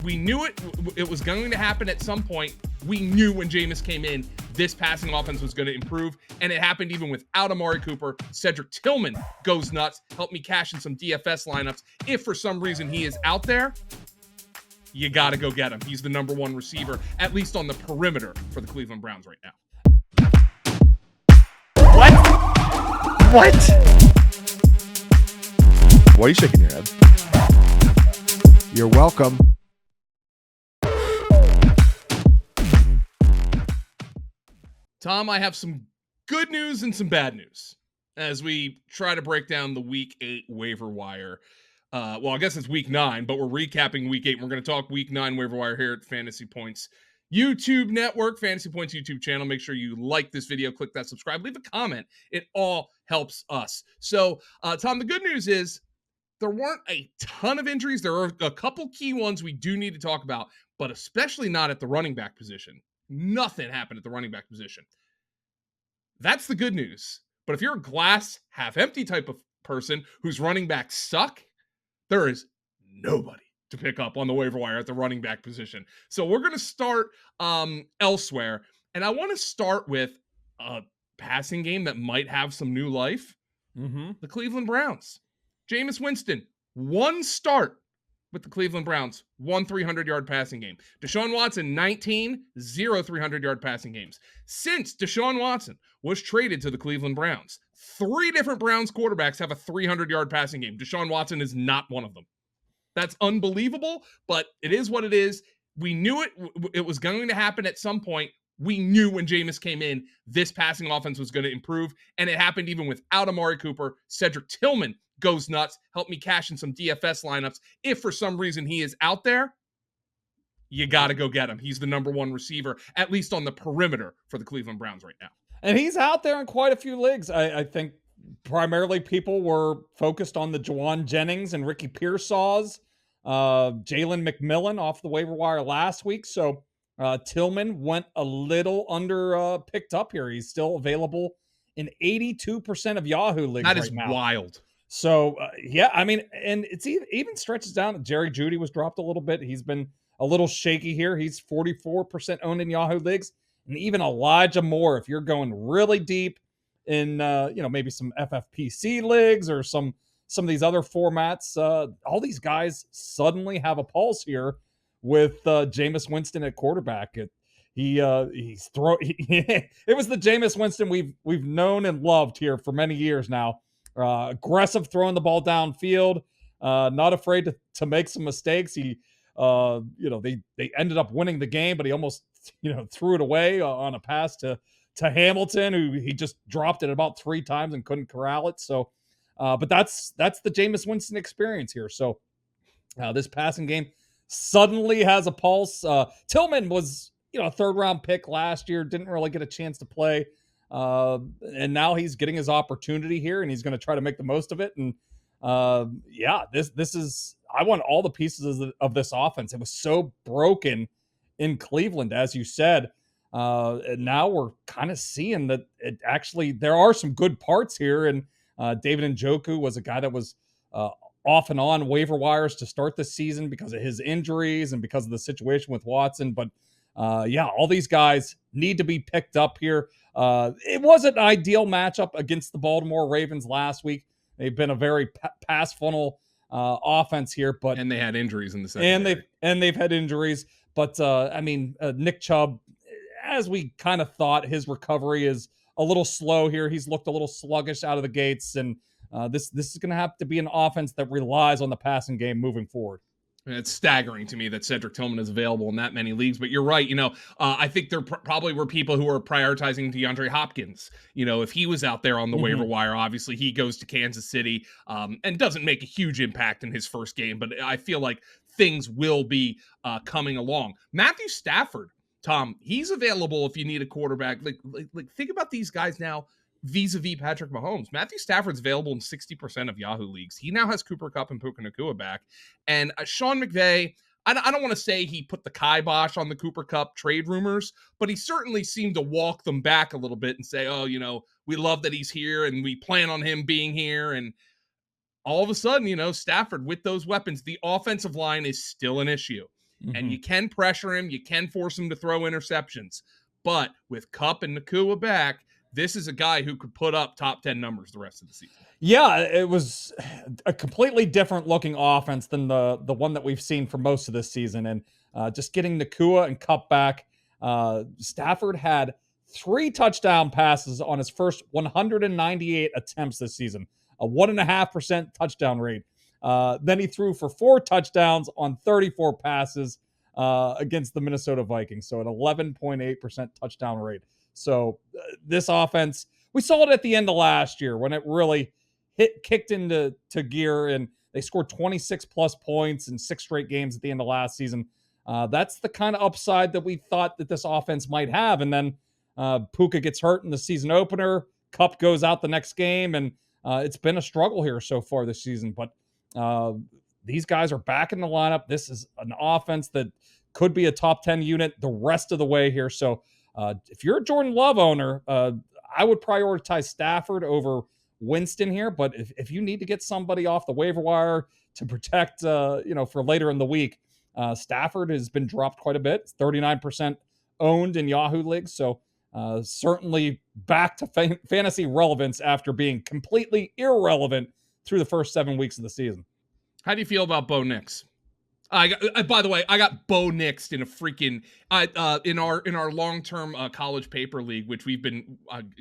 We knew it was going to happen at some point. We knew when Jameis came in, this passing offense was going to improve, and it happened even without Amari Cooper. Cedric Tillman goes nuts. Help me cash in some DFS lineups. If for some reason he is out there, you got to go get him. He's the number one receiver, at least on the perimeter for the Cleveland Browns right now. What? Why are you shaking your head? You're welcome. Tom, I have some good news and some bad news as we try to break down the Week 8 waiver wire. Well, I guess it's Week 9, but we're recapping Week 8. And we're going to talk Week 9 waiver wire here at Fantasy Points YouTube network, Fantasy Points YouTube channel. Make sure you like this video, click that subscribe, leave a comment. It all helps us. So, Tom, the good news is there weren't a ton of injuries. There are a couple key ones we do need to talk about, but especially not at the running back position. Nothing happened at the running back position. That's the good news. But if you're a glass half empty type of person whose running backs suck, there is nobody to pick up on the waiver wire at the running back position. So we're going to start elsewhere. And I want to start with a passing game that might have some new life. The Cleveland Browns. Jameis Winston, one start with the Cleveland Browns, 1 300-yard passing game. Deshaun Watson, 19, 0 300-yard passing games. Since Deshaun Watson was traded to the Cleveland Browns, 3 different Browns quarterbacks have a 300-yard passing game. Deshaun Watson is not one of them. That's unbelievable, but it is what it is. We knew it was going to happen at some point. We knew when Jameis came in, this passing offense was going to improve, and it happened even without Amari Cooper. Cedric Tillman goes nuts. Help me cash in some DFS lineups. If for some reason he is out there, you got to go get him. He's the number one receiver, at least on the perimeter for the Cleveland Browns right now. And he's out there in quite a few leagues. I think primarily people were focused on the Juwan Jennings and Ricky Pearsall's, Jalen McMillan off the waiver wire last week. So Tillman went a little under picked up here. He's still available in 82% of Yahoo leagues That right is now. wild. So, yeah, I mean, and it's even stretches down. Jerry Jeudy was dropped a little bit. He's been a little shaky here. He's 44% owned in Yahoo leagues. And even Elijah Moore, if you're going really deep in, maybe some FFPC leagues or some of these other formats, all these guys suddenly have a pulse here with Jameis Winston at quarterback. It was the Jameis Winston we've known and loved here for many years now. Aggressive throwing the ball downfield, not afraid to make some mistakes. They ended up winning the game, but he almost, threw it away on a pass to Hamilton, who he just dropped it about 3 times and couldn't corral it. So, but that's the Jameis Winston experience here. So, this passing game suddenly has a pulse. Tillman was, a 3rd-round pick last year, didn't really get a chance to play. And now he's getting his opportunity here, and he's going to try to make the most of it. And this is, I want all the pieces of this offense. It was so broken in Cleveland, as you said. And now we're kind of seeing that there are some good parts here. And David Njoku was a guy that was off and on waiver wires to start the season because of his injuries and because of the situation with Watson. But all these guys need to be picked up here. It wasn't an ideal matchup against the Baltimore Ravens last week. They've been a very pass funnel offense here, and they had injuries in the secondary. And they've had injuries. But Nick Chubb, as we kind of thought, his recovery is a little slow here. He's looked a little sluggish out of the gates, and this is going to have to be an offense that relies on the passing game moving forward. And it's staggering to me that Cedric Tillman is available in that many leagues. But you're right. I think there probably were people who were prioritizing DeAndre Hopkins. If he was out there on the waiver wire, obviously he goes to Kansas City and doesn't make a huge impact in his first game. But I feel like things will be coming along. Matthew Stafford, Tom, he's available if you need a quarterback. Like think about these guys now vis-a-vis Patrick Mahomes. Matthew Stafford's available in 60% of Yahoo leagues. He now has Cooper Kupp and Puka Nacua back. And Sean McVay, I don't want to say he put the kibosh on the Cooper Kupp trade rumors, but he certainly seemed to walk them back a little bit and say, we love that he's here and we plan on him being here. And all of a sudden, Stafford with those weapons, the offensive line is still an issue. and you can pressure him. You can force him to throw interceptions. But with Kupp and Nakua back, this is a guy who could put up top 10 numbers the rest of the season. Yeah, it was a completely different looking offense than the one that we've seen for most of this season. And just getting Nakua and Kupp back, Stafford had 3 touchdown passes on his first 198 attempts this season, a 1.5% touchdown rate. Then he threw for 4 touchdowns on 34 passes against the Minnesota Vikings, so an 11.8% touchdown rate. So this offense, we saw it at the end of last year when it really kicked into gear, and they scored 26 plus points in 6 straight games at the end of last season. That's the kind of upside that we thought that this offense might have. And then Puka gets hurt in the season opener. Kupp goes out the next game, and it's been a struggle here so far this season. But these guys are back in the lineup. This is an offense that could be a top 10 unit the rest of the way here. So if you're a Jordan Love owner, I would prioritize Stafford over Winston here. But if you need to get somebody off the waiver wire to protect, for later in the week, Stafford has been dropped quite a bit. It's 39% owned in Yahoo leagues. So certainly back to fantasy relevance after being completely irrelevant through the first 7 weeks of the season. How do you feel about Bo Nix? By the way, I got Bo Nixed in a freaking in our long-term college paper league, which we've been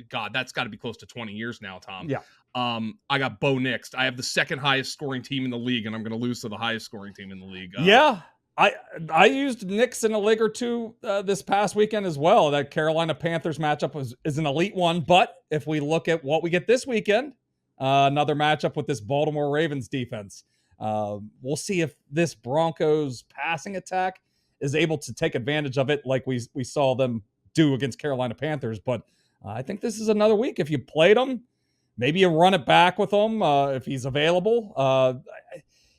God, that's got to be close to 20 years now, Tom. Yeah. I got Bo Nixed. I have the second highest scoring team in the league, and I'm going to lose to the highest scoring team in the league. Yeah. I used Nix in a league or two this past weekend as well. That Carolina Panthers matchup is an elite one. But if we look at what we get this weekend, another matchup with this Baltimore Ravens defense. We'll see if this Broncos passing attack is able to take advantage of it like we saw them do against Carolina Panthers. But I think this is another week. If you played him, maybe you run it back with him if he's available.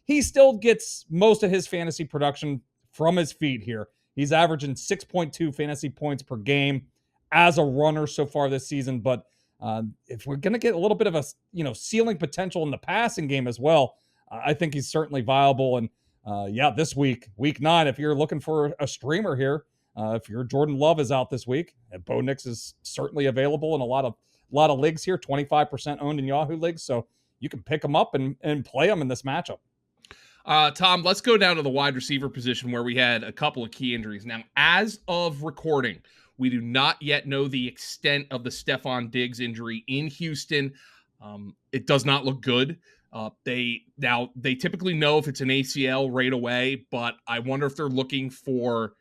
He still gets most of his fantasy production from his feet here. He's averaging 6.2 fantasy points per game as a runner so far this season. But if we're going to get a little bit of a ceiling potential in the passing game as well, I think he's certainly viable. And this week 9, if you're looking for a streamer here, if your Jordan Love is out this week, Bo Nix is certainly available in a lot of leagues here, 25% owned in Yahoo leagues. So you can pick him up and play him in this matchup. Tom, let's go down to the wide receiver position where we had a couple of key injuries. Now, as of recording, we do not yet know the extent of the Stefon Diggs injury in Houston. It does not look good. They typically know if it's an ACL right away, but I wonder if they're looking for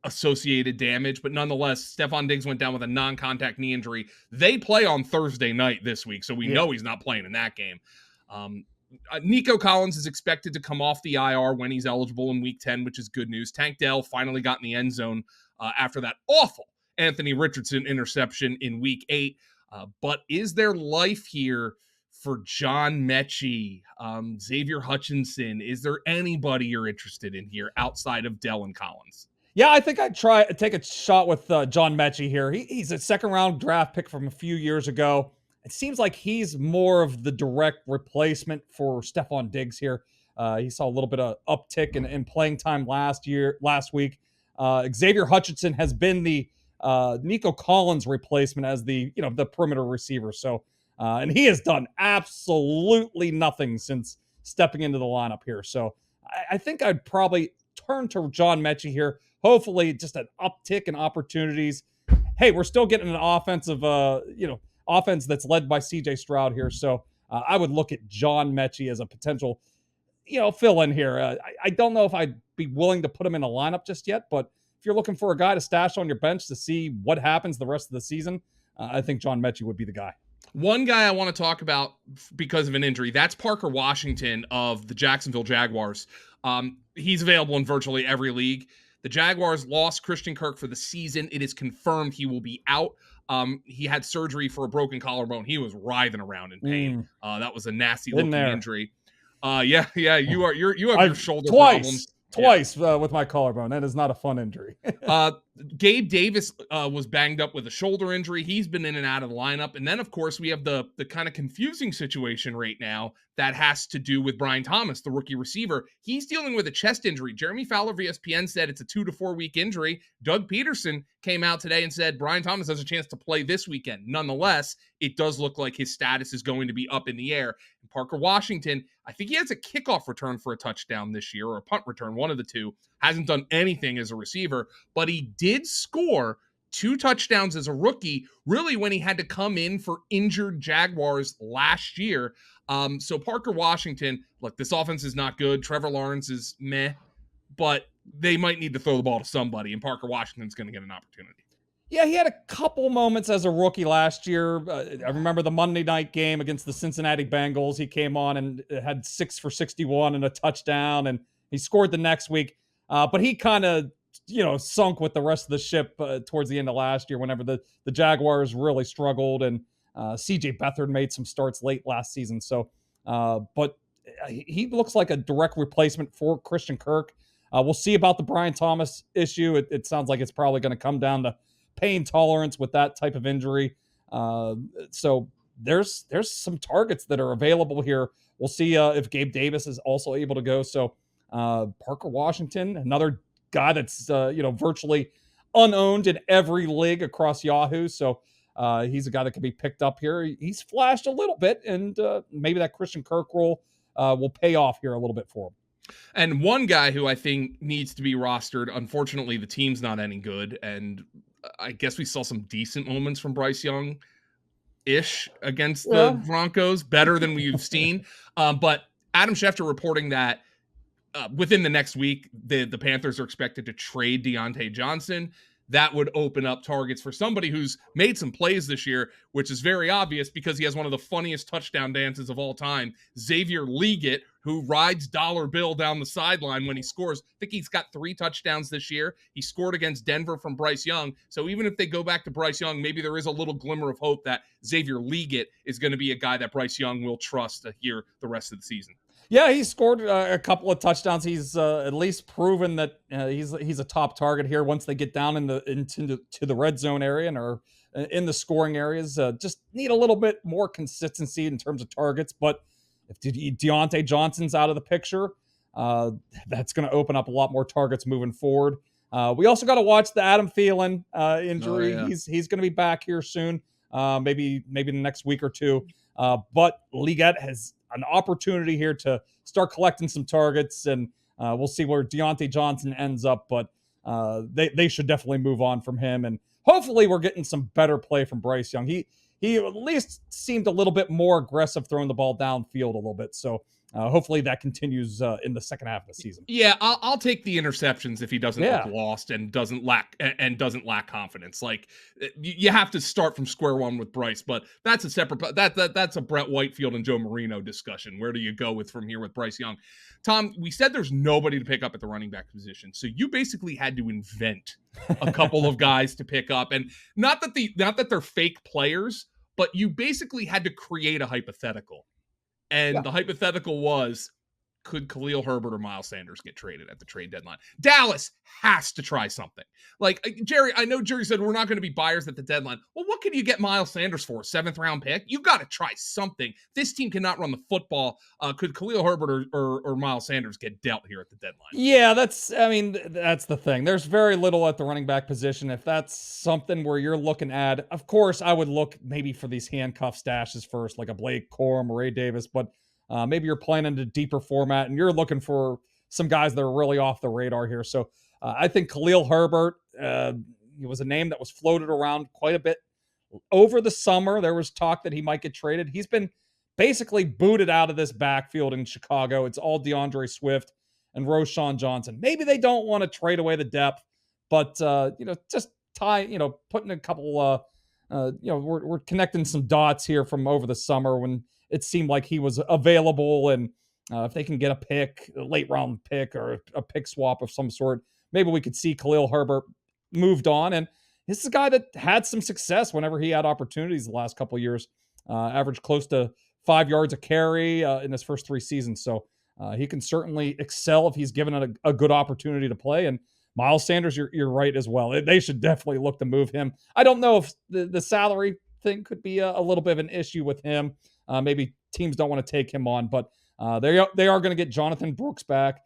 associated damage. But nonetheless, Stefon Diggs went down with a non-contact knee injury. They play on Thursday night this week, so we know he's not playing in that game. Nico Collins is expected to come off the IR when he's eligible in week 10, which is good news. Tank Dell finally got in the end zone after that awful Anthony Richardson interception in week 8. But is there life here for John Mechie, Xavier Hutchinson? Is there anybody you're interested in here outside of Dell and Collins? Yeah, I think I'd take a shot with John Mechie here. He's a second-round draft pick from a few years ago. It seems like he's more of the direct replacement for Stefon Diggs here. He saw a little bit of uptick in playing time last week. Xavier Hutchinson has been the Nico Collins replacement as the perimeter receiver. So, and he has done absolutely nothing since stepping into the lineup here. So I think I'd probably turn to John Mechie here. Hopefully just an uptick in opportunities. Hey, we're still getting an offensive, offense that's led by CJ Stroud here. So I would look at John Mechie as a potential, fill in here. I don't know if I'd be willing to put him in a lineup just yet, but if you're looking for a guy to stash on your bench to see what happens the rest of the season, I think John Mechie would be the guy. One guy I want to talk about because of an injury, that's Parker Washington of the Jacksonville Jaguars. He's available in virtually every league. The Jaguars lost Christian Kirk for the season. It is confirmed he will be out. He had surgery for a broken collarbone. He was writhing around in pain. That was a nasty looking injury. You have your shoulder problems twice with my collarbone. That is not a fun injury. Gabe Davis was banged up with a shoulder injury. He's been in and out of the lineup. And then, of course, we have the kind of confusing situation right now that has to do with Brian Thomas, the rookie receiver. He's dealing with a chest injury. Jeremy Fowler of ESPN said it's a 2 to 4 week injury. Doug Peterson came out today and said Brian Thomas has a chance to play this weekend. Nonetheless, it does look like his status is going to be up in the air. And Parker Washington, I think he has a kickoff return for a touchdown this year, or a punt return, one of the two. Hasn't done anything as a receiver, but he did score 2 touchdowns as a rookie, really when he had to come in for injured Jaguars last year. So Parker Washington, look, this offense is not good. Trevor Lawrence is meh, but they might need to throw the ball to somebody, and Parker Washington's going to get an opportunity. Yeah, he had a couple moments as a rookie last year. I remember the Monday night game against the Cincinnati Bengals. He came on and had 6 for 61 and a touchdown, and he scored the next week. But he kind of, sunk with the rest of the ship towards the end of last year whenever the Jaguars really struggled, and CJ Beathard made some starts late last season. So, but he looks like a direct replacement for Christian Kirk. We'll see about the Brian Thomas issue. It sounds like it's probably going to come down to pain tolerance with that type of injury. So there's some targets that are available here. We'll see if Gabe Davis is also able to go. So Parker Washington, another guy that's virtually unowned in every league across Yahoo. So he's a guy that can be picked up here. He's flashed a little bit, and maybe that Christian Kirk role will pay off here a little bit for him. And one guy who I think needs to be rostered, unfortunately, the team's not any good, and I guess we saw some decent moments from Bryce Young-ish against the Broncos, better than we've seen. But Adam Schefter reporting that within the next week, the Panthers are expected to trade Deontay Johnson. That would open up targets for somebody who's made some plays this year, which is very obvious because he has one of the funniest touchdown dances of all time. Xavier Legette, who rides dollar bill down the sideline when he scores. I think he's got 3 touchdowns this year. He scored against Denver from Bryce Young. So even if they go back to Bryce Young, maybe there is a little glimmer of hope that Xavier Legette is going to be a guy that Bryce Young will trust here the rest of the season. Yeah, he scored a couple of touchdowns. He's at least proven that he's a top target here once they get down into the red zone area or in the scoring areas. Just need a little bit more consistency in terms of targets. But if Deontay Johnson's out of the picture, that's going to open up a lot more targets moving forward. We also got to watch the Adam Thielen injury. Oh, yeah. He's going to be back here soon, maybe the next week or two. But Legette has an opportunity here to start collecting some targets, and we'll see where Deontay Johnson ends up, but they should definitely move on from him, and hopefully we're getting some better play from Bryce Young. He at least seemed a little bit more aggressive throwing the ball downfield a little bit, so hopefully that continues in the second half of the season. Yeah, I'll take the interceptions if he doesn't look lost and doesn't lack confidence. Like you have to start from square one with Bryce, but that's a separate that's a Brett Whitefield and Joe Marino discussion. Where do you go from here with Bryce Young? Tom, we said there's nobody to pick up at the running back position, so you basically had to invent a couple of guys to pick up, and not that they're fake players, but you basically had to create a hypothetical. And the hypothetical was, could Khalil Herbert or Miles Sanders get traded at the trade deadline? Dallas has to try something. Like, Jerry, I know Jerry said we're not going to be buyers at the deadline. Well, what can you get Miles Sanders for? A 7th round pick? You got to try something. This team cannot run the football. Could Khalil Herbert or Miles Sanders get dealt here at the deadline? Yeah, that's the thing. There's very little at the running back position. If that's something where you're looking at, of course, I would look maybe for these handcuff stashes first, like a Blake Corum or Ray Davis, but maybe you're playing in a deeper format and you're looking for some guys that are really off the radar here. So I think Khalil Herbert, he was a name that was floated around quite a bit over the summer. There was talk that he might get traded. He's been basically booted out of this backfield in Chicago. It's all DeAndre Swift and Roschon Johnson. Maybe they don't want to trade away the depth, but just putting a couple we're connecting some dots here from over the summer when it seemed like he was available, and if they can get a late round pick or a pick swap of some sort, maybe we could see Khalil Herbert moved on. And this is a guy that had some success whenever he had opportunities the last couple of years, averaged close to 5 yards a carry in his first 3 seasons. So He can certainly excel if he's given a good opportunity to play. And Miles Sanders, you're right as well. They should definitely look to move him. I don't know if the salary thing could be a little bit of an issue with him. Maybe teams don't want to take him on, but they are going to get Jonathan Brooks back.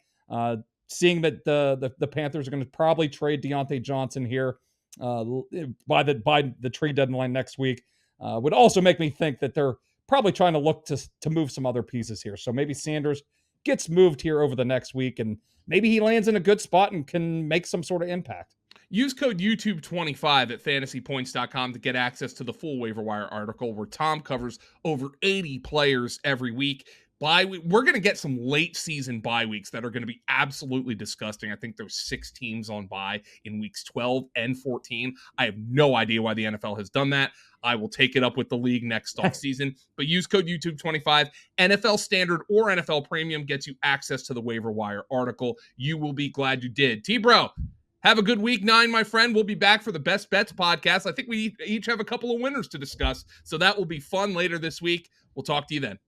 Seeing that the Panthers are going to probably trade Deontay Johnson here by the trade deadline next week would also make me think that they're probably trying to look to move some other pieces here. So maybe Sanders gets moved here over the next week, and maybe he lands in a good spot and can make some sort of impact. Use code YouTube25 at FantasyPoints.com to get access to the full waiver wire article where Tom covers over 80 players every week. We're going to get some late season bye weeks that are going to be absolutely disgusting. I think there's 6 teams on bye in weeks 12 and 14. I have no idea why the NFL has done that. I will take it up with the league next offseason. But use code YouTube25. NFL Standard or NFL Premium gets you access to the waiver wire article. You will be glad you did. T-Bro, have a good week 9, my friend. We'll be back for the Best Bets podcast. I think we each have a couple of winners to discuss, so that will be fun later this week. We'll talk to you then.